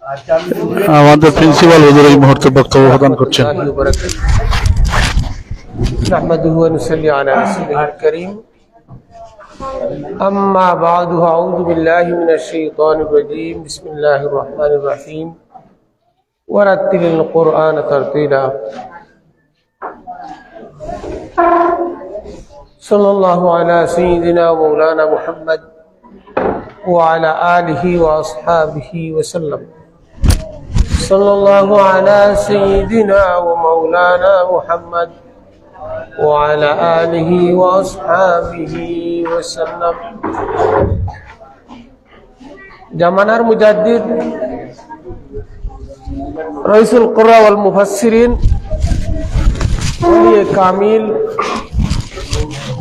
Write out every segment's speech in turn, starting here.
আমাদের প্রিন্সিপাল হুজুর এই মুহূর্তে বক্তব্য প্রদান করছেন। نحمده ونصلي على رسوله الكريم أما بعد أعوذ بالله من الشيطان الرجيم بسم الله الرحمن الرحيم ورتل القرآن ترتيلا صلى الله على سيدنا ومولانا محمد وعلى آله وأصحابه وسلم صلى الله على سيدنا ومولانا محمد وعلى آله وأصحابه وسلم জামানার মুজাদ্দিদ রাইসুল কুররা ওয়াল মুফাসসিরিন ওলিয়ে কামিল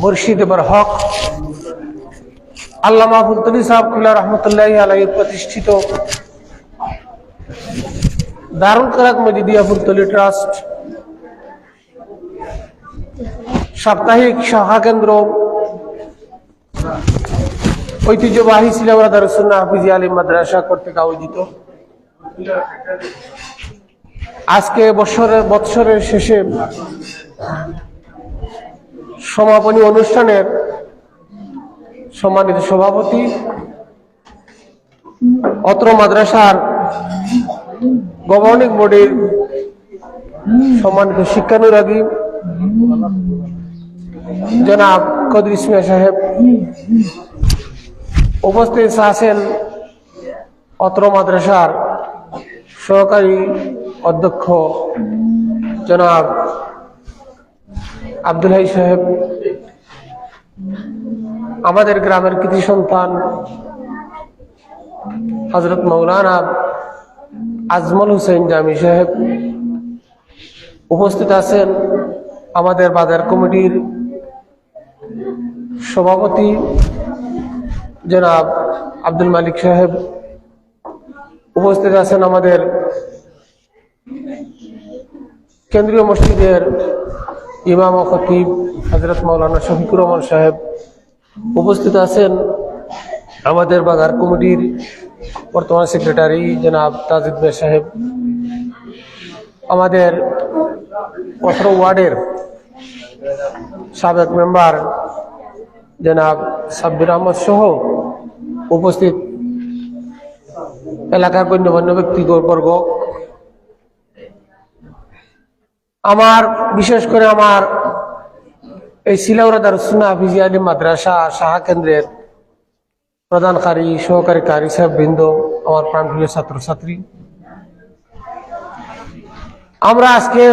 মুর্শিদ বরহক আল্লামা ফুলতলি সাহেব কুল্লা রহমতুল্লাহি আলাইহি প্রতিষ্ঠিত দারুল কেরাত মজিদিয়া ফুলতলি ট্রাস্ট সাপ্তাহিক শাখা কেন্দ্র ঐতিহ্যবাহী সিলাউড়া দারুস সুন্নাহ হাফিজিয়া আলিম মাদ্রাসা কর্তৃক আয়োজিত আজকে বৎসরের শেষে সমাপনী অনুষ্ঠানের সম্মানিত সভাপতি অত্র মাদ্রাসার গভর্নিং বডির সম্মানিত শিক্ষানুরাগী জনাব কদর ইসমাইল সাহেব, উপস্থিত আছেন অত্র মাদ্রাসার সহকারী অধ্যক্ষ জনাব আব্দুল হাই সাহেব, আমাদের গ্রামের কৃতি সন্তান হযরত মাওলানা আজমল হোসেন জামি সাহেব, উপস্থিত আছেন আমাদের বাজার কমিটির সভাপতি জনাব আব্দুল মালিক সাহেব, উপস্থিত আছেন আমাদের কেন্দ্রীয় মসজিদের ইমাম ও খতিব হযরত মাওলানা শফিকুর রহমান সাহেব, উপস্থিত আছেন আমাদের বাজার কমিটির বর্তমান সেক্রেটারি জনাব তাজিদ ভাই সাহেব, আমাদের ১৮ ওয়ার্ডের সাবেক মেম্বার জনাব সাব্বির আহমদ সহ উপস্থিত এলাকার গণ্যমান্য ব্যক্তিবর্গ, আমার বিশেষ করে আমার এই সিলাউড়া দারুস সুন্নাহ হাফিজিয়া আলিম মাদ্রাসা শাখা কেন্দ্রের প্রধান কারি সহকারী কারি সাহেব বৃন্দ, আমার প্রাণপ্রিয় ছাত্রছাত্রী, আমরা আজকে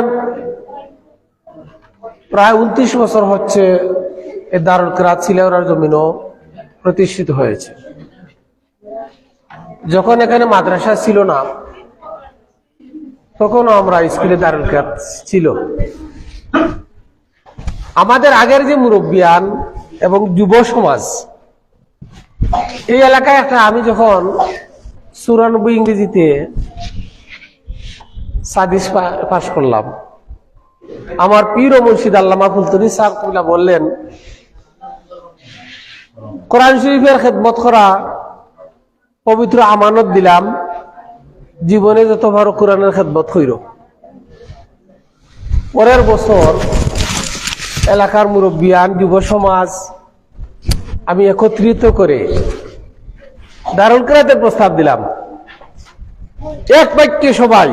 প্রায় 29 বছর হচ্ছে এই দারুল কেরাত সিলাউড়ার জমিনও প্রতিষ্ঠিত হয়েছে। যখন এখানে মাদ্রাসা ছিল না তখনও আমরা স্কুলে দারুল কেরাত ছিল। আমাদের আগের যে মুরব্বিয়ান এবং যুব সমাজ এই এলাকায় একটা, আমি যখন 94 ইংরেজিতে সাদিস পাশ করলাম, আমার পীর ও মুর্শিদ আল্লামা ফুলতলি সাহেব কুল্লা বললেন, কোরআন শরীফের খেদমত করা পবিত্র আমানত দিলাম, জীবনে যত বড় কোরআনের খেদমত কইর। পরের বছর এলাকার মুরব্বিয়ান যুব সমাজ আমি একত্রিত করে দারুল কেরাতের প্রস্তাব দিলাম। এক বাক্যে সবাই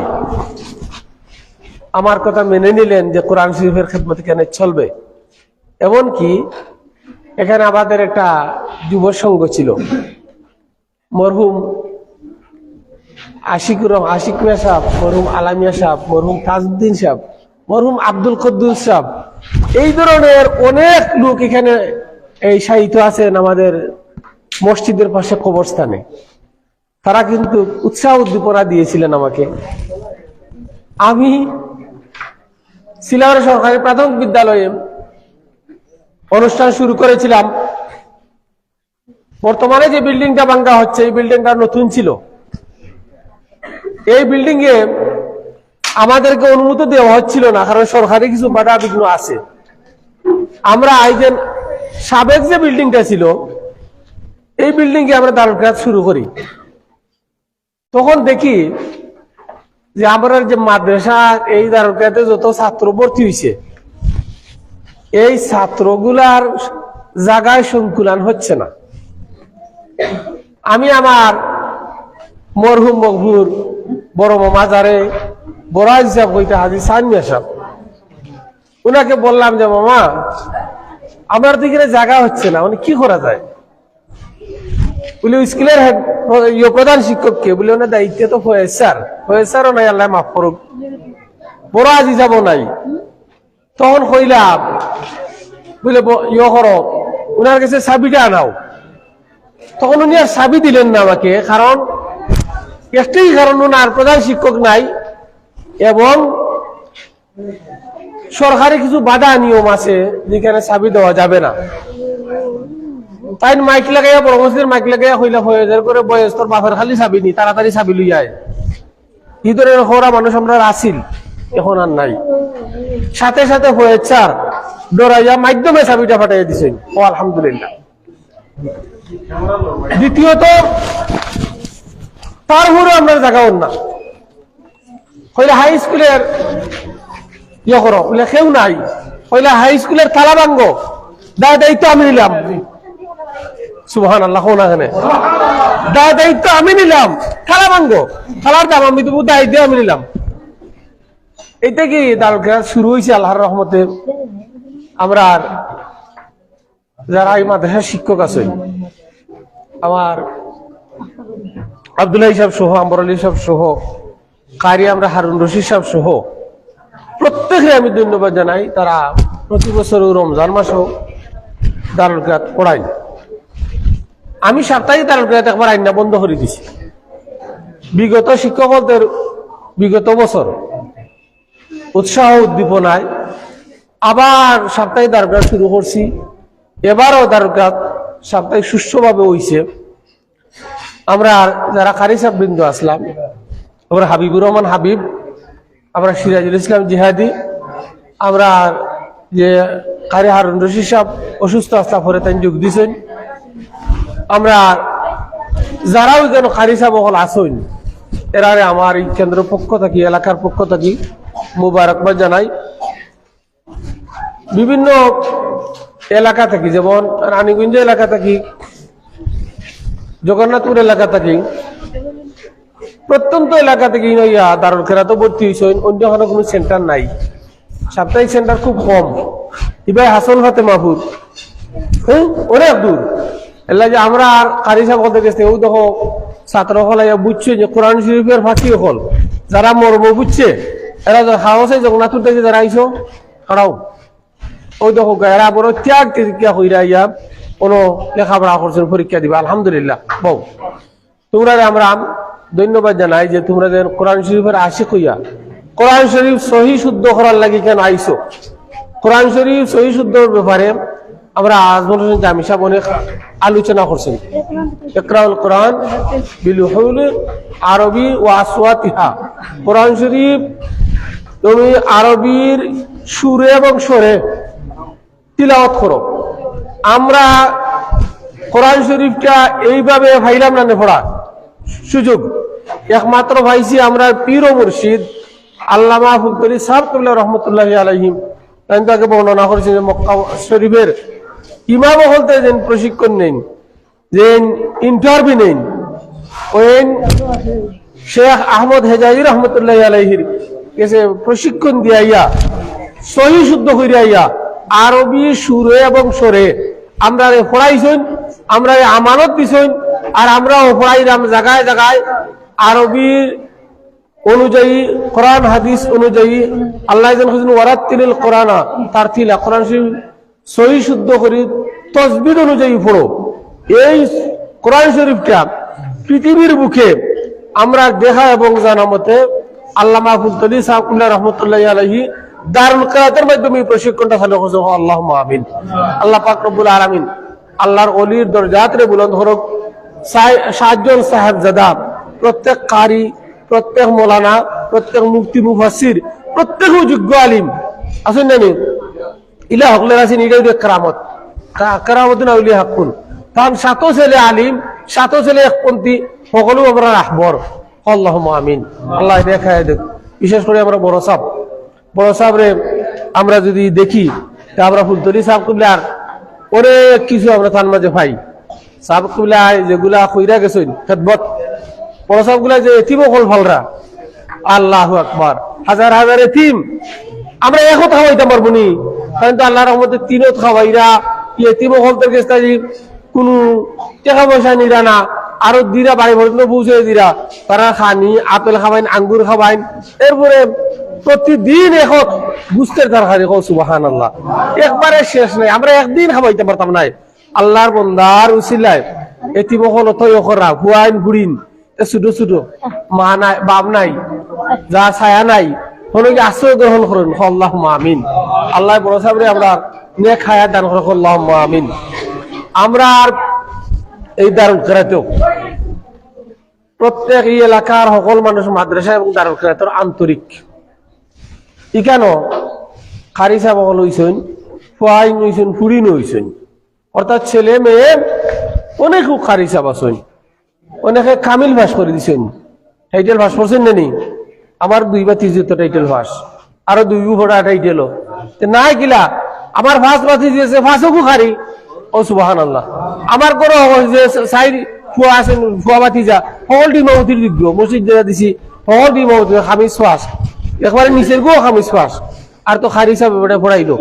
আমার কথা মেনে নিলেন যে কোরআন শরীফের খেদমত এখানে চলবে। এমনকি এখানে আমাদের একটা যুব সংঘ ছিল, মরহুম আশিক মিয়া সাহেব, মরহুম আলামিয়া সাহেব, মরহুম তাজউদ্দিন সাহেব, মরহুম আব্দুল কুদ্দুস সাহেব, এই ধরনের অনেক লোক এখানে এই সাহিত্য আছেন আমাদের মসজিদের পাশে কবরস্থানে। তারা কিন্তু উৎসাহ উদ্দীপনা দিয়েছিলেন আমাকে। আমি সিলাউড়া সরকারি প্রাথমিক বিদ্যালয়ে অনুষ্ঠান শুরু করেছিলাম। বর্তমানে যে বিল্ডিংটা ভাঙ্গা হচ্ছে এই বিল্ডিংটা নতুন ছিল। এই বিল্ডিং এ আমাদেরকে অনুমতি দেওয়া হচ্ছিল না, কারণ সরকারি কিছু বাধা বিঘ্ন আছে। আমরা আইজেন সাবেক যে বিল্ডিংটা ছিল এই বিল্ডিং এ আমরা দারুল কেরাত শুরু করি। তখন দেখি যে আমরা যে মাদ্রাসা এই দারুকাতে যত ছাত্র ভর্তি হয়েছে এই ছাত্রগুলার জায়গায় সংকুলান হচ্ছে না। আমি আমার মরহুম মকবুর বড় মাজারে বড় হিসাব হইতে হাজি সানমিয়া সাহেব, উনাকে বললাম যে মামা আমার দিকে জায়গা হচ্ছে না, মানে কি করা যায়? বলে স্কুলের প্রধান শিক্ষককে বলে ওনার দায়িত্ব তো ফয়েসারও নাই, আল্লাহ মাফ করুক, বড় আজি যাব নাই। তখন কইলাম বুঝলে করো, উনার কাছে চাবিটা আনাও। তখন উনি আর চাবি দিলেন না আমাকে, কারণ একটাই কারণ, উনার প্রধান শিক্ষক নাই এবং সরকারি কিছু বাধা নিয়ম আছে যেখানে চাবি দেওয়া যাবে না। তাই মাইক লাগাইয়া বড় মসজিদের মাইক লাগাইয়া হইলা ফয়েজের করে বয়স তোর বাপের খালি চাবি নি, তাড়াতাড়ি চাবি লই যায়। এই ধরনের খোরা মানুষ আমরা আসিল, এখন আর নাই। সাথে সাথে হয়েছে ডরাইয়া মাধ্যমে চাবিটা ফাটাইয়া দিছেন, ও আলহামদুলিল্লাহ। দ্বিতীয়ত তারপরে আমরা জায়গাও না হইলে হাই স্কুলের ইয়ে করো বলে কেউ নাই, হইলে হাই স্কুলের তালা ভাঙ্গ দায়িত্ব আমি নিলাম। সুবহানাল্লাহ, দায়িত্ব আমি নিলাম, তালা ভাঙ্গ, তালার দাম আমি দেবো, দায়িত্ব আমি নিলাম। এইটা কি দারুকা শুরু হয়েছে আল্লাহর রহমতে। আমরা যারা এই মাদ্রাসার শিক্ষক আছে, আমার আব্দুল্লাহ সাহেব সহ, আম্বর আলী সাহেব সহ, কারি আমরা হারুন রশিদ সাহেব সহ প্রত্যেকে আমি ধন্যবাদ জানাই। তারা প্রতি বছর রমজান মাসেও দারুল কিরাত পড়াই। আমি সাপ্তাহিক দারুল কিরাত একবার আইনা বন্ধ করে দিছি বিগত শিক্ষকদের বিগত বছর উৎসাহ উদ্দীপনায় আবার সাপ্তাহিক দারুল কিরাত শুরু করছি। এবারও দারুল কিরাত সাপ্তাহিক সুষ্ঠুভাবে হইছে। আমরা যারা কারি সাহেব বৃন্দ আসলাম, আমরা হাবিবুর রহমান হাবিব, আমরা সিরাজুল ইসলাম জিহাদি, আমরা যে কারি হারুন রশিদ সাহেব অসুস্থ আসলা পরে তাই যোগ দিছেন। আমরা যারাও যেন কারি সাহেব হল আসেন, এরারে আমার এই কেন্দ্রের পক্ষ থাকি, এলাকার পক্ষ থাকি মুবারকবাদ জানাই। বিভিন্ন এলাকা থাকি, যেমন রানীগঞ্জ এলাকা থাকি, জগন্নাথপুর এলাকা থাকি, প্রত্যন্ত এলাকা থেকে দারুল কিরাত ভর্তি হয়েছে। অন্য কোনো সেন্টার নাই, সাপ্তাহিক সেন্টার খুব কম। এবার হাসন হাতে মাহফুজ অনেক দূর এলা যে আমরা আর কারি সাহেব হতে গেছে। ও দেখো ছাত্র হল বুঝছে যে কোরআন শরীফের ফাঁসি হল, যারা মর্ম বুঝছে এরা হাওয়াছে জগন্নাথপুর থেকে যারা আইসো খাড়াও, ওই দেখো এরা বড় ত্যাগ হইরা ইয়া কোনো লেখাপড়া করছেন, পরীক্ষা দিবা। আলহামদুলিল্লাহ বউ, তোমরা আমরা ধন্যবাদ জানাই যে তোমরা যেন কোরআন শরীফের আশিক হইয়া কোরআন শরীফ সহি শুদ্ধ করার লাগি কেন আইসো। কোরআন শরীফ সহি শুদ্ধর ব্যাপারে আমরা আজমল হোসেন জামি সাহেব অনেক আলোচনা করছেন। ইকরাউল কোরআন বিলুহুল আরবি ওয়া আসওয়াতিহা, কোরআন শরীফ তুমি আরবির সুরে এবং স্বরে তিলাওয়াত করো। আমরা কোরআন শরীফটা এইভাবে ভাইলাম না পড়া সুযোগ একমাত্র ভাইছি আমরা পীর ও মুর্শিদ আল্লামা ফুলতলি সাহেব কিবলা রহমতুল্লাহি আলাইহিম তাকে বর্ণনা করেছেন যে মক্কা শরীফের ইমাম হলতে যেন প্রশিক্ষণ নেন, যে ইন্টারভিউ নেন, ওই শেখ আহমদ হেজাজি রহমতুল্লাহি আলাইহির কাছে প্রশিক্ষণ দিয়াইয়া সহি শুদ্ধ করিয়া আরবি সুরে এবং স্বরে আমরা পড়াইছেন, আমরা আমানত দিছেন। আর আমরা পড়াইলাম জায়গায় জায়গায় আরবির অনুযায়ী, কোরআন হাদিস অনুযায়ী। আল্লাহ ওয়ারাত্তিলিল কোরআনা তারতিলা, কোরআন শরীফ সহি শুদ্ধ করি তসবির অনুযায়ী পড়ো। এই কোরআন শরীফটা পৃথিবীর বুকে আমরা দেখা এবং জানা মতে আল্লামা ফুলতলি সাহেবুল্লাহ রহমতুল্লাহ আলাইহি দারুল কিরাতের মাধ্যমে প্রশিক্ষণটা চালু করছে। আল্লাহুম্মা আমিন। আল্লাহ পাক রব্বুল আলামিন আল্লাহর ওলির দরজাতে বুলন্দ করুক। 7 জন সাহেবজাদা, প্রত্যেক কারি, প্রত্যেক মৌলানা, প্রত্যেক মুফতি মুফাসসির, প্রত্যেক যোগ্য আলিম আছেন না? ইলা হকলের আছেন, এটাই কেরামত, কেরামত না উলিয়া হাক্কুন। কারণ 7 ছেলে আলিম, 7 ছেলে একপন্থী, সকলেও আমরা রাখবর, আল্লাহুম্মা আমিন। আল্লাহ দেখায় দেখ। বিশেষ করে আমরা বড় সাহেবরে আমরা যদি দেখি তা আমরা ফুলতলি সাহেব কুবলার অনেক কিছু আমরা তার মাঝে পাই। সাহেব কুবলায় যেগুলা কইরা গেছেন খেদমত, বড় সাহেব গুলা যে এতিম কল ফালরা, আল্লাহু আকবার, হাজার হাজার এতিম আমরা এখন খাওয়াইতাম পারবো নি, কিন্তু আল্লাহর রহমতে তিনত খাওয়াইরা এতিম কলদের কাছে কোনো টাকা পয়সা নিরা না, আরো দিরা বাড়ি পর্যন্ত পৌঁছে দিরা, তারা খানি আপেল খাবাইন, আঙ্গুর খাবাইন, এরপরে প্রতিদিন এখন বুঝতের তরকারি কও সুবহানাল্লাহ, একবারে শেষ নাই। আমরা একদিন খাবাইতে পারতাম নাই। আল্লাহর বন্দার উসিলায় এতিম কল তয় করা হুয়াইন বুড়িন ছোট ছোট মা নাই বাপ নাই, যা ছায়া নাই, হলো কি আশ্রয় গ্রহণ করুন। আল্লাহুম্মা আমিন। আল্লাহ বড় সাহেবরে আমরা নেক হায়াত দান করুন। আল্লাহুম্মা আমিন। আমরা এই দারুল কিরাতেও প্রত্যেক এই এলাকার সকল মানুষ মাদ্রাসা এবং দারুল কিরাতের আন্তরিক কেন কারি সাহেব সকল হইছেন, ফুয়াইন হইছেন, ফুড়িন হইছেন, অর্থাৎ ছেলে মেয়ে অনেক কারি সাহেব আছেন, অনেকে কামিল ভাস করে দিছেন। টাইটেল ভাস করছেন নানি? আমার 2 বা 3 টাইটেল ভাস, আরো 2 ফোটা টাইটেল নাই কিলা আমার ভাস বাতি দিয়েছে, ভাসও খারি। ও সুবহানাল্লাহ। আমার কোনো সাইড ফুয়া আছেন, ফুয়া বাতি যা সকল ডিমাউতির যোগ্য মসজিদ যেটা দিছি সকল ডিমাউতি খামিজ ফাস, একবারে নিচের গো খামিজ ফাস, আর তো খারি সাহেব এটা পড়াইলো।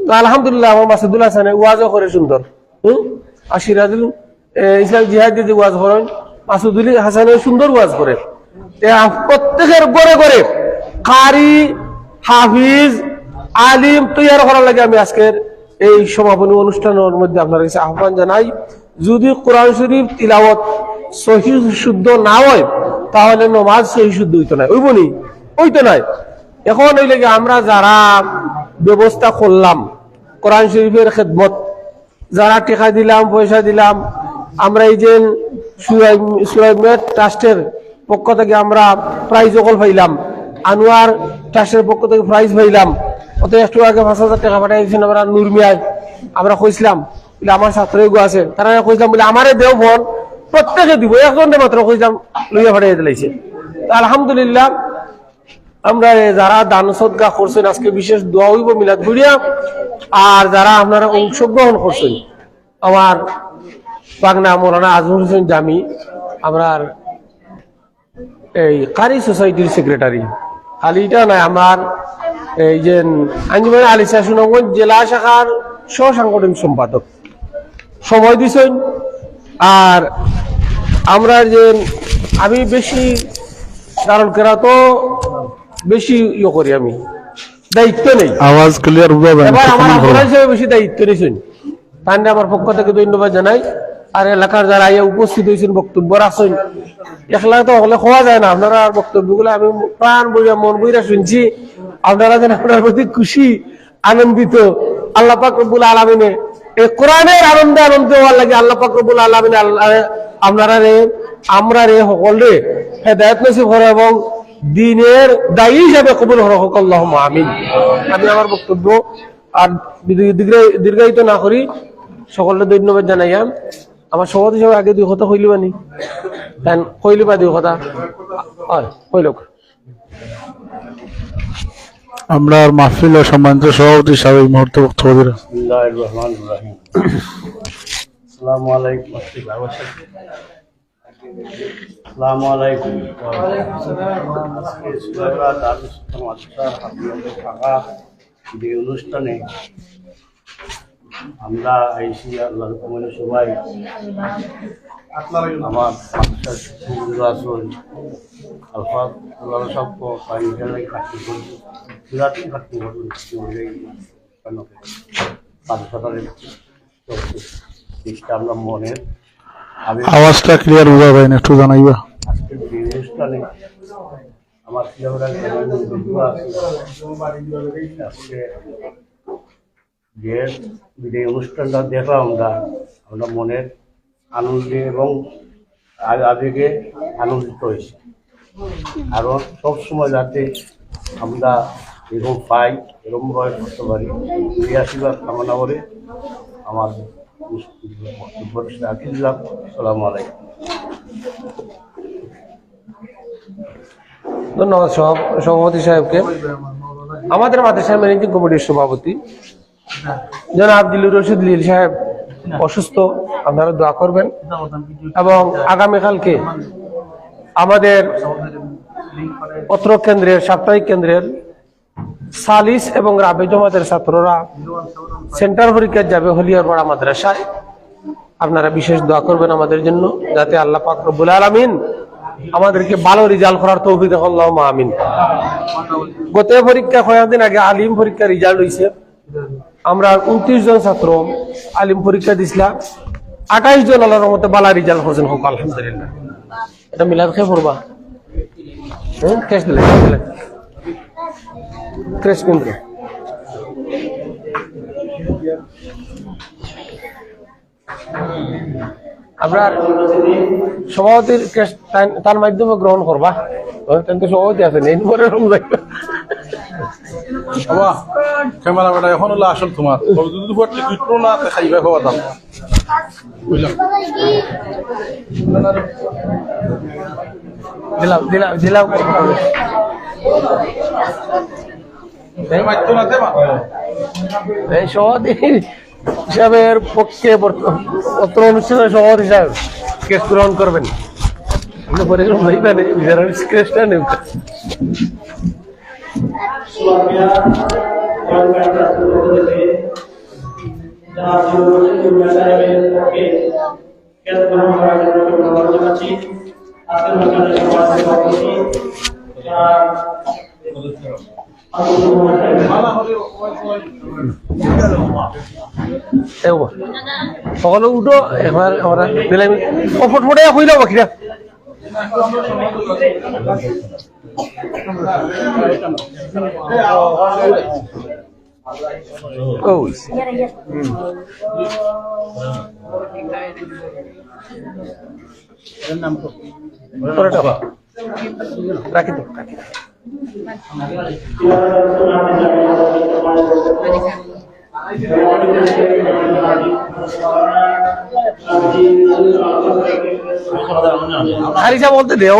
তো আলহামদুলিল্লাহ আমার মাসুদুল্লাহ হাসানে ওয়াজও করে সুন্দর, আর সিরাজুল ইসলাম জিহাদ যে ওয়াজ করেন মাসুদুল হাসানে সুন্দর ওয়াজ করে। প্রত্যেকের গড়ে গড়ে কারি হাফিজ আলিম তৈয়ার করার লাগে আমি আজকের এই সমাপনী অনুষ্ঠানের মধ্যে আপনার কাছে আহ্বান জানাই। যদি কোরআন শরীফ তিলাওয়াত সহি শুদ্ধ না হয় তাহলে নমাজ সহি শুদ্ধ হইতো না, ওইবনি হইতো নাই। এখন ওই লাগে আমরা যারা ব্যবস্থা করলাম কোরআন শরীফের খেদমত, যারা টেকা দিলাম পয়সা দিলাম, আমরা এই যে সুরাইমেট ট্রাস্টের পক্ষ থেকে আমরা প্রাইজ অকল পাইলাম, আনোয়ার ট্রাস্টের পক্ষ থেকে প্রাইজ পাইলাম, অত একটু আগে 5,000 টাকা পাঠাইছেন আমরা নুরমিয়ায়। আমরা কইছিলাম বলে আমার ছাত্র এগো আছে, তারা কইছিলাম বলে আমারে দেও ফোন, প্রত্যেকে দিব, একজনকে মাত্র কইছিলাম লইয়া পাঠাই দিলাইছে। আলহামদুলিল্লাহ আমরা যারা দান সদকা করছেন আজকে বিশেষ দোয়া হইব মিলাদ ঘুরিয়া, আর যারা আপনারা অংশগ্রহণ করছেন আমার পাগনা মৌলানা আজমল হোসেন জামি, আমরা এই কারি সোসাইটির সেক্রেটারি, খালি এটা নয় আমার এই যে আঞ্জুমান আলিসা সুনামগঞ্জ জেলা শাখার সহ সাংগঠনিক সম্পাদক সময় দিছেন। আর আমরা যে আমি বেশি দারুল কিরাত বেশি ইয়ে করি, আমি দায়িত্ব নেই, আওয়াজ ক্লিয়ার বুঝাবেন। এবার আমার আপনারা হিসেবে বেশি দায়িত্ব নিয়েছেন, তাই আমার পক্ষ থেকে ধন্যবাদ জানাই। আর এলাকার যারা আইয়া উপস্থিত হয়েছেন বক্তব্য রাখছেন, একলা তো হলে খোয়া যায় না, আপনারা বক্তব্যগুলো আমি প্রাণ বইয়া মন বইরা শুনছি। আপনারা যেন আপনার প্রতি খুশি আনন্দিত। আল্লাহ পাক রব্বুল আলামিনে এই কোরআনের আনন্দে আনন্দ হওয়ার লাগে আল্লাহ পাক রব্বুল আলামিনে আমরা রে সকলে হেদায়েত নসিব করে এবং দ্বীনের দায়ী হিসাবে কবুল হোক। আল্লাহুম্মা আমিন। আমি আমার বক্তব্য আর দীর্ঘায়িত না করি, সকলকে ধন্যবাদ জানাইয়া আমার সভাপতি হিসাবে আগে 2 কথা কইলিবানি, তাই কইলিবা 2 কথা হয় কইলক। আমরা মাহফিল ও সম্মানিত সভাপতি সাহেব এই মুহূর্তে বক্তব্য দিলেন। বিসমিল্লাহির রহমানির রহিম। আসসালামু আলাইকুম। আসসালামু আলাইকুম। আজকে সুরাইরা দারুস মাদ্রাসার হাফিজুল ফাকা যে অনুষ্ঠানে আমরা আইসি আল্লাহর হুকুমে সবাই আমার মাদ্রাসার আসল আলফা আল্লাহ সব পানি গেলে খাটতে করবো বিরাট খাটতে করবো মাদ্রাসাটার চেষ্টা আমরা মনের আওয়াজটা ক্লিয়ার বুঝাবেন, একটু জানাইবা। আজকের যে অনুষ্ঠানে আমার আজকে যে অনুষ্ঠানটা দেখলাম আমরা মনের আনন্দে এবং আবেগে আনন্দিত হয়েছি। আরো সবসময় যাতে আমরা এরকম পাই, এরকম ভাবে করতে পারি, এই আশীর্বাদ কামনা করে আমার বক্তব্য রাখি দিলাম। আসসালামু আলাইকুম। ধন্যবাদ সভাপতি সাহেবকে। আমাদের মাদ্রাসা ম্যানেজিং কমিটির সভাপতি জনাব দিলুর রশিদ লীল সাহেব অসুস্থ, আপনারা দোয়া করবেন। এবং আগামীকালকে আমাদের পত্র কেন্দ্রের সাপ্তাহিক কেন্দ্রের সালিস এবং রাবে জমাতের ছাত্ররা সেন্টার পরীক্ষায় যাবে হলিয়ারপাড়া মাদ্রাসায়। আপনারা বিশেষ দোয়া করবেন আমাদের জন্য, যাতে আল্লাহ পাক রব্বুল আলামিন আমাদেরকে ভালো রেজাল্ট করার তৌফিক দেন, আল্লাহুম্মা আমিন। গত পরীক্ষা কয়েকদিন আগে আলিম পরীক্ষা রেজাল্ট হয়েছে। আমরা 29 জন ছাত্র আলিম পরীক্ষা দিছিলাম, 28 জন আল্লাহর রহমতে ভালো রেজাল্ট করছেন, হোক আলহামদুলিল্লাহ। এটা মিলাদ খেয়ে পড়বা, ক্যাশ দিলে ক্যাশ কেন্দ্র। আপনার সভাপতির ক্যাশ তার মাধ্যমে গ্রহণ করবা, কিন্তু সভাপতি আছে নেই পরে রুম যাইবা। বাবা ক্যামেরা বেটা এখন হলো আসল তোমার, যদি কিটলো না খাইবা খাওয়া দাম বুঝলাম। দিলাম দিলাম দিলাম এই সভাপতি হিসাবের পক্ষে পত্র অনুষ্ঠানের সভাপতি সাহেব কেস গ্রহণ করবেন। সকলে উঠো এবার আমরা দিলাম ফটফটে হইল বাকিরা। রাখি তো রাখি। খারিজা বলতে দেও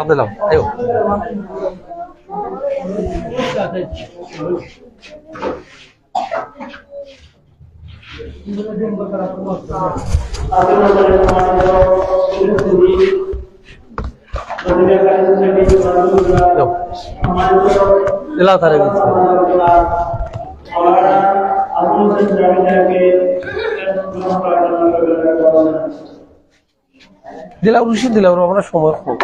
দিলাম। দিলাও তারে দিলাও রুশি দিলাও আমরা সময় খুব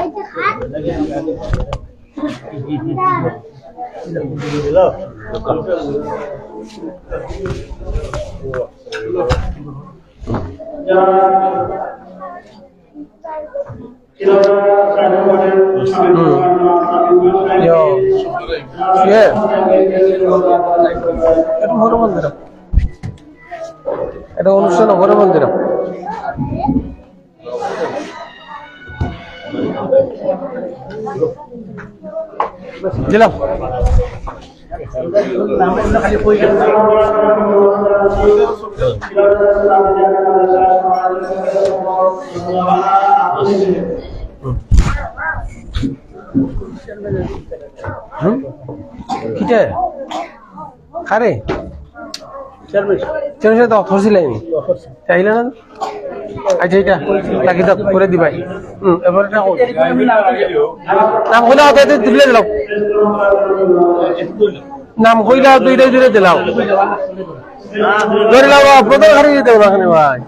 এটা অনুষ্ঠান ঘরে মন্দির দিলাম। কিটা খারে চেরমেশে তো অফরছিল চাইলে না। আচ্ছা এটা লাগি দাও করে দিবাই। এবার নাম কইলা দিলে দিলাও, নাম কইলা দুইটাই জুড়ে দিলাও ধরে লাও প্রথম ঘরে দিতে হবে এখানে ভাই।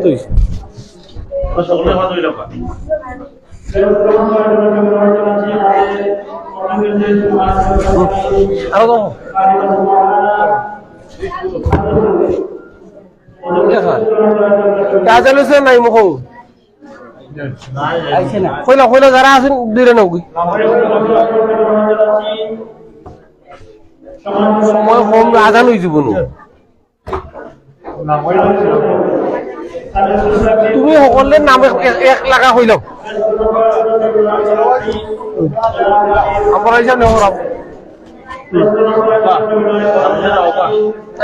তুই আরো কাজ নাই মুখ কইলা কইলা যারা আছেন দুইটা নৌকি সময় কম আজান হয়ে যাব। তুমি সকলের নাম এক লাগা হইল আমরা হিসাব নেব।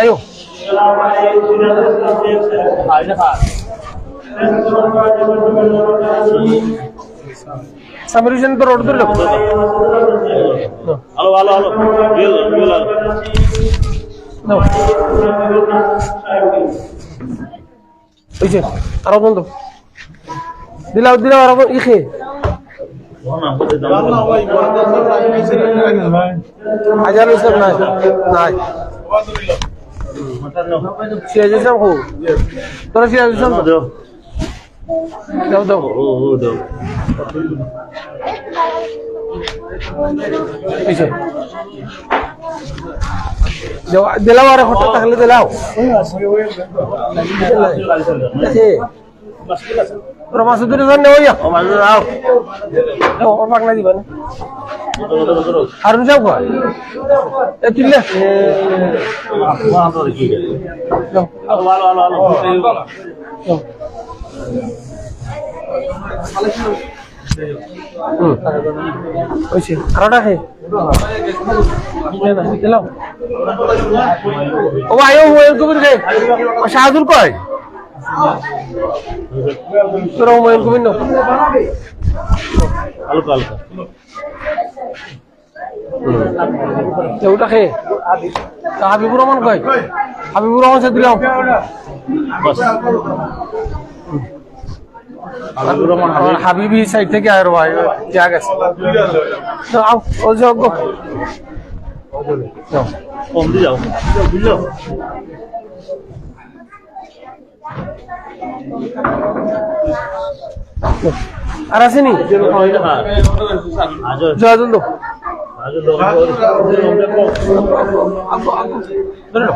ayo sambil hujan terus dulu halo halo halo bil no oye arab bন্ধু দিলাও arab ikhe hajar islam নাই নাই সিরাজ ইসলাম কো তোরা সিরাজ ইসলাম দাও দাও পিছে যাও দিলাও আর ফটো তাহলে দিলাও তোরা মাসুদের জন্য হইয়া ও মাসুদ আও ও পাগলা দিবা না আরুন যাও কই এ তিলে halo halo halo ওইছে আরোটা হে দিলাও ও আয়ো হুমায়ুন কবির কে শাহাদুল কয় তোরা হুমায়ুন কবির না halo halo ওটা খে হাবিবুর রহমান কয় হাবিবুর রহমান সাথে দিলাম bas আমার হাবিবি সাইড থেকে আর ভাই যা গেছে তো আও ও যোগ্য om di jauh bilo আর আসেনি ajo জয় দল ajo dong ধরে নাও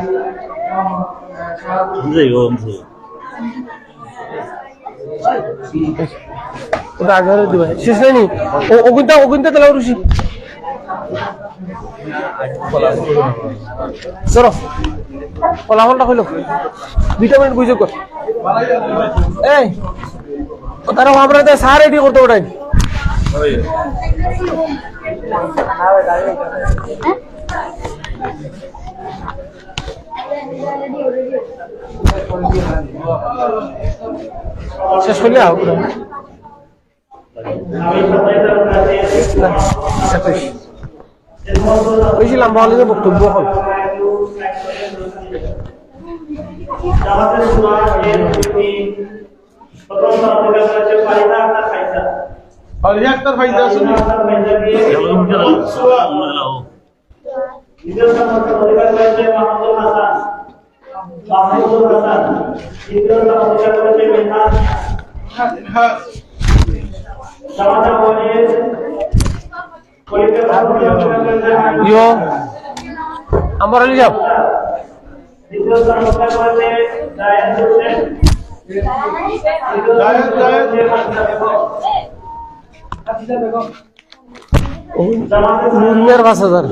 om sih ওটা আগে দিবা শেষ হয়নি ওগুনটা তাহলে রুশি সরো ফলাফলটা হইল 2 মিনিট বুঝে কর এই ও তারা আমরা তো সার রেডি করতে ওটাই শেষ করলে বেশি লম্বা হলে যে বক্তব্য হল আক্তার ফাইজা শুনি ইয়ো আমার আলি যাও নুরিয়ার 5,000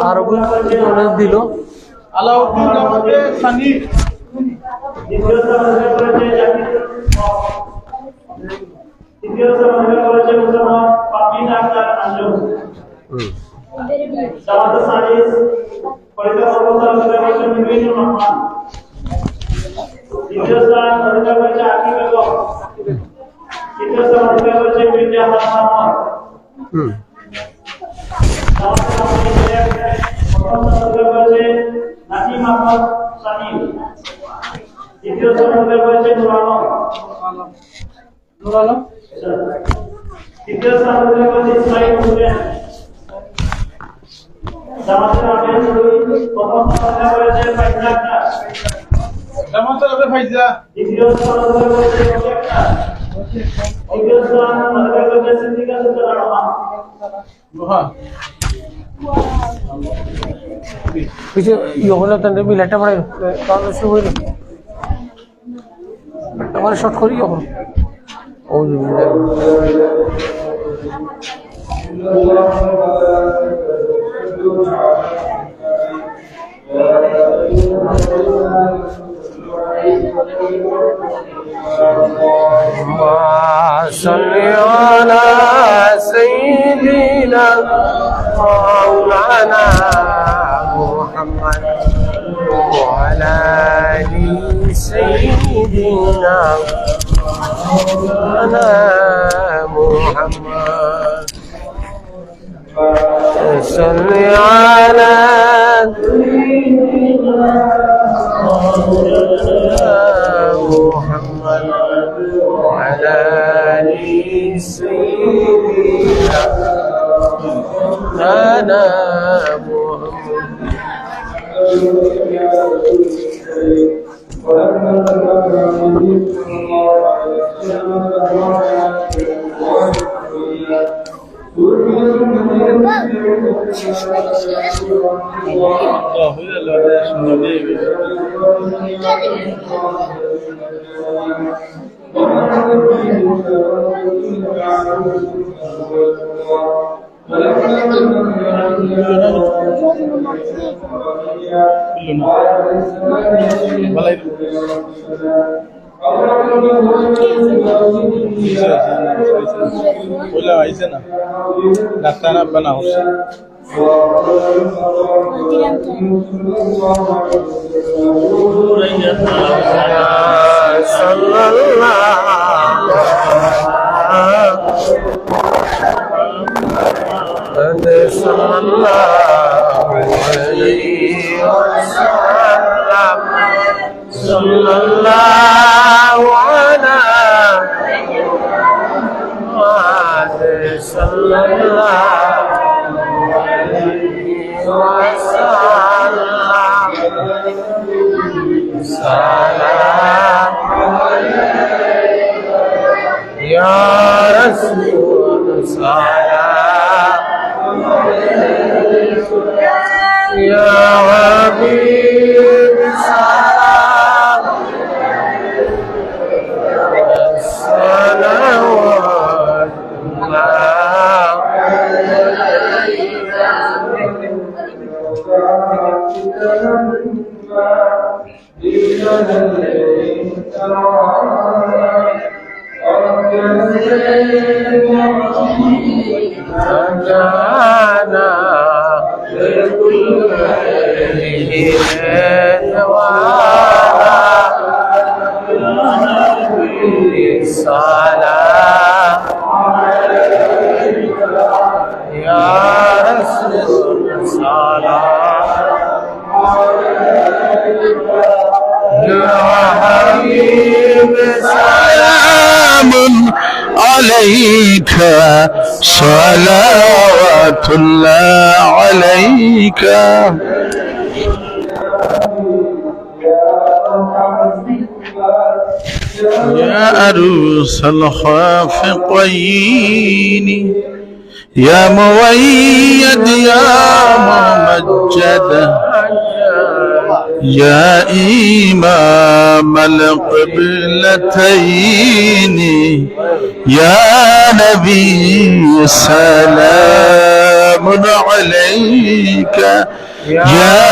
আর ওগুলো দিল আলাউদ্দিন জামাতে সানি জামাতে ফাইজা পিছে ইয়ে হলো তাহলে মিলাটা পড়ে তাহলে শুরু হইল আমার শর্ট করি এখন ও صل على سيدنا مولانا وعلى آل سيدنا مولانا محمد صل على محمد وعلى آل سيدنا مولانا ডাক্তার বানা হচ্ছে عليك صلوات الله عليك يا عروس الخافقين يا مؤيد يا ممجد يا إمام القبلتين يا نبي سلام عليك يا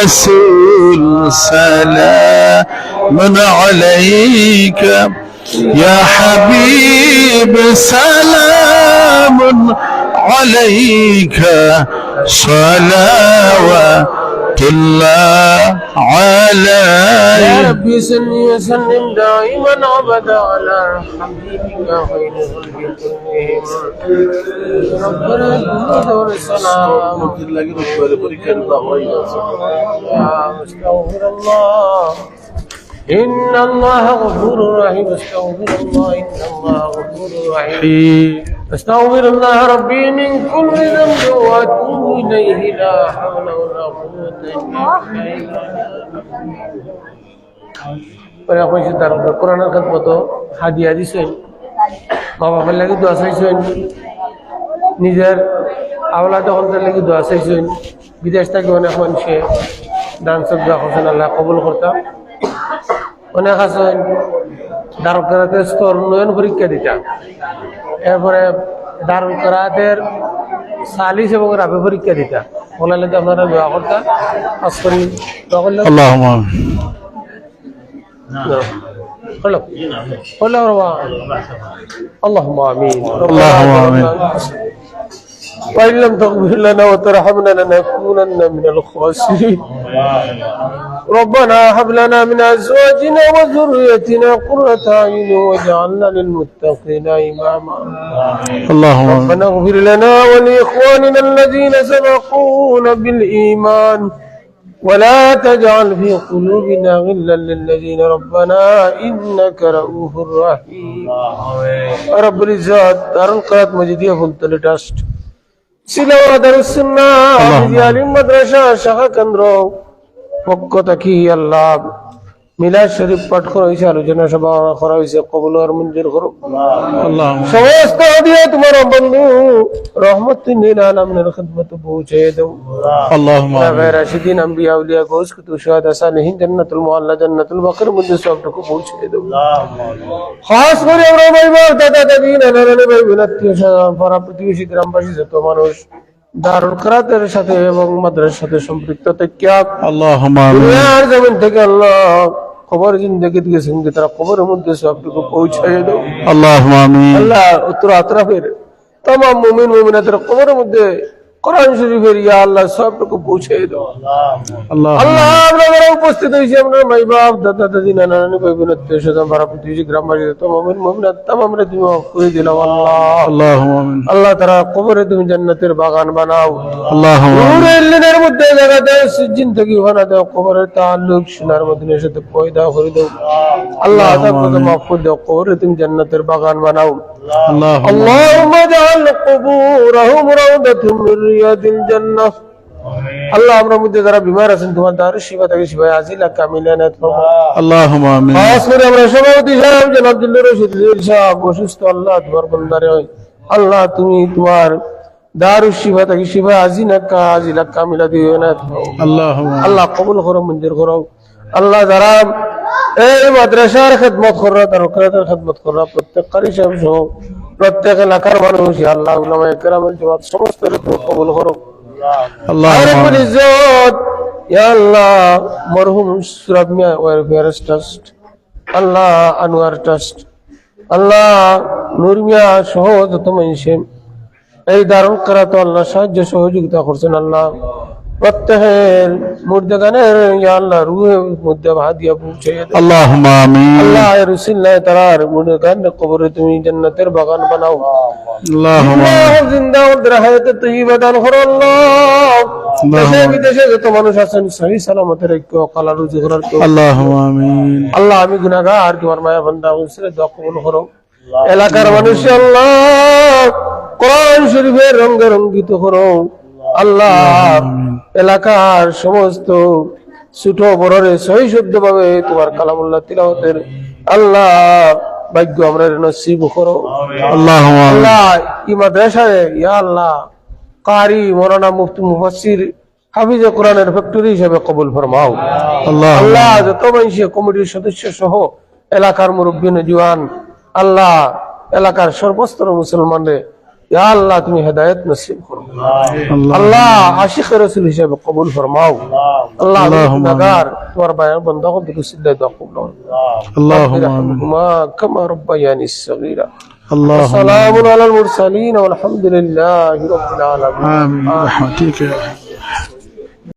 رسول سلام عليك يا حبيب سلام عليك صلوات الله عليك يا ربي صل وسلم دائما ابدا على حبيبك خير الخلق كلهم ربنا الحمد والسلام استغفر الله إن الله غفور رحيم استغفر الله إن الله غفور رحيم استغفر الله ربي من كل ذنب وأتوب إليه لا حول ولا قوة إلا بالله পরে আপনি তার কোরআনের খেদমত হাদিয়া দিছেন মা বাবার লাগি দোয়া চাইছেন নিজের আওলাদ হলদের লাগি দোয়া চাইছেন বিদেশ থেকে অনেক মানুষে দান সদ্দা করছেন আল্লাহ কবুল করতাম অনেক আছেন দারুল কেরাতের স্তর উন্নয়ন পরীক্ষা দিতাম এরপরে দারুল কেরাতের সালিস এবং রাবে পরীক্ষা দিতাম বলালে তো আপনারা দোয়া করতাম আজ করি দোয়া করলে اللهم হলো হলো اللهم آمين اللهم آمين وإن لم تغفر لنا وترحمنا لنكونن من الخاسرين ربنا هب لنا من أزواجنا وذريتنا قرة أعين واجعلنا للمتقين إماما اللهم ربنا اغفر لنا ولإخواننا الذين سبقونا بالإيمان ولا تجعل في قلوبنا غلا للذين ربنا إنك رؤوف رحيم رب العزت دار القرآن مجدية فلتل ট্রাস্ট সিলাওয়া দারুস সুন্নাহ আলিম মাদ্রাসা শাখা কেন্দ্র পক্ষ থেকে আল্লাহ মিলাদ শরীফ পাঠ করা হয়েছে, আলোচনা সভা করা হয়েছে, কবুল আর মঞ্জুর করো اللهم সমস্ত দিয়ে তোমার বন্ধু রহমতুল্লিল আলামিনের খিদমতে পৌঁছে দাও। اللهم غير راشدين انبیاء اولیاء کو اس کو شهداء صالحین جنت المعلا جنت البقر মধ্যে সবটুকু পৌঁছে দাও। খাস করে আমরা ভাই দাদা দাদি নানা নানি ভাই বোন আত্মীয় স্বজন পাড়া প্রতিবেশী গ্রামবাসী যত মানুষ দারুল কিরাতের সাথে এবং মাদ্রাসার সাথে সম্পৃক্ত থেকে اللهم آمين দুনিয়ার জমিন থেকে আল্লাহ কবর জিন্দেগি থেকে সঙ্গে তারা কবরের মধ্যে সবটুকু পৌঁছে দাও। اللهم آمين আল্লাহ উত্তর আতরাফের तमाम মুমিন মুমিনাতের কবরের মধ্যে কোরআন শরীফের ইয়া আল্লাহ সবটুকু পৌঁছে দাও। اللهم আল্লাহ আমরা যারা উপস্থিত হয়েছি আমরা মাই বাপ দাদা দাদি নানা নানি ভাই বোন আত্মীয় স্বজন পাড়া প্রতিবেশী গ্রামবাসী তমাম মুমিনাত তামামরা তুমি মাফ করে দিলাম আল্লাহ। اللهم آمين আল্লাহ তারা কবরে তুমি জান্নাতের বাগান বানাও। اللهم آمين নূরের লিনের মধ্যে জায়গা দাও, সিজিন থেকে বানা দাও, কবরের তাআল্লুক সোনার মদিনার সাথে পয়দা করে দাও। আল্লাহ তাআলা মাফ করে দাও, কবরে তুমি জান্নাতের বাগান বানাও। اللهم اللهم اجعل قبورهم روضة من رياض الجنة। আল্লাহ আমরা মধ্যে যারা বিমার আছেন তোমার দারুশ শিফা থেকে শিফা আজিলা কামিলা নাত ফরমাও। اللهم آمين খাস করে আমরা সভাপতি সাহেব জনাব আব্দুল্লাহ রশিদ সাহেব অসুস্থ, আল্লাহ তোমার বান্দারে আল্লাহ তুমি তোমার দারুশ শিফা থেকে শিফা আজিলা কামিলা দিও না। اللهم আল্লাহ কবুল করো, মঞ্জুর করো। আল্লাহ যারা এই মাদ্রাসার খেদমত কররা তার খেদমত কররা প্রত্যেক কারি সাহেব সহ প্রত্যেক এলাকার মানুষ আল্লাহ উলামায়ে কেরামের জামাত সমস্ত কবুল করো। اللهم রব্বুল ইজ্জত ইয়া আল্লাহ মরহুম সুরাব মিয়া ওয়েলফেয়ার ট্রাস্ট, আল্লাহ আনোয়ার ট্রাস্ট, আল্লাহ নূর মিয়া সহ যত মানুষ এই দারুল কিরাত আল্লাহ সাহায্য সহযোগিতা করছেন আল্লাহ প্রত্যেকের মুর্দাগানের ইয়া আল্লাহ রূহের মধ্যে হাদিয়া পৌঁছে দাও। اللهم آمين আল্লাহ এর উসিলায় তার মুর্দাগান কবরে তুমি জান্নাতের বাগান বানাও। اللهم আল্লাহ জিন্দা ও হায়াতে তয়্যিবা দান করো আল্লাহ। দেশে বিদেশে যত মানুষ আছেন সহি সালামতে রেখো, কালা রুজি করার কেউ। اللهم آمين আল্লাহ আমি গুনাহগার, তোমার মায়া বান্দা উসিলে দোয়া কবুল করো। এলাকার মানুষ আল্লাহ কোরআন শরীফের রঙে রঙ্গিত করো আল্লাহ। এলাকার সমস্ত ছোট বড়রে সহি শুদ্ধ ভাবে তোমার কালামুল্লাহ তিলাওয়াতের আল্লাহ ভাগ্য আমরা নসিব করো। اللهم آمين আল্লাহ এই মাদ্রাসায় ইয়া আল্লাহ কারি মৌলানা মুফতি মুফাসসির হাফিজে কোরআনের ফ্যাক্টরি হিসেবে কবুল ফরমাও। اللهم আল্লাহ যত মানুষ কমিটির সদস্য সহ এলাকার মুরব্বী নওজোয়ান আল্লাহ এলাকার সর্বস্তর মুসলমানদের ইয়া আল্লাহ তুমি হেদায়েত নসিব করো। আল্লাহ আশিক রাসূল হিসেবে কবুল ফরমাও। আল্লাহ গুনাহগার তোমার বান্দা কো বিসমিল্লাহ দোয়া কবুল করো। اللهم آمين রহমহুমা কামা রাব্বায়ানি সগীরা। اللهم সালামুন আলাল মুরসালিন ওয়াল হামদুলিল্লাহি রাব্বিল আলামিন। آمين برحمتك يا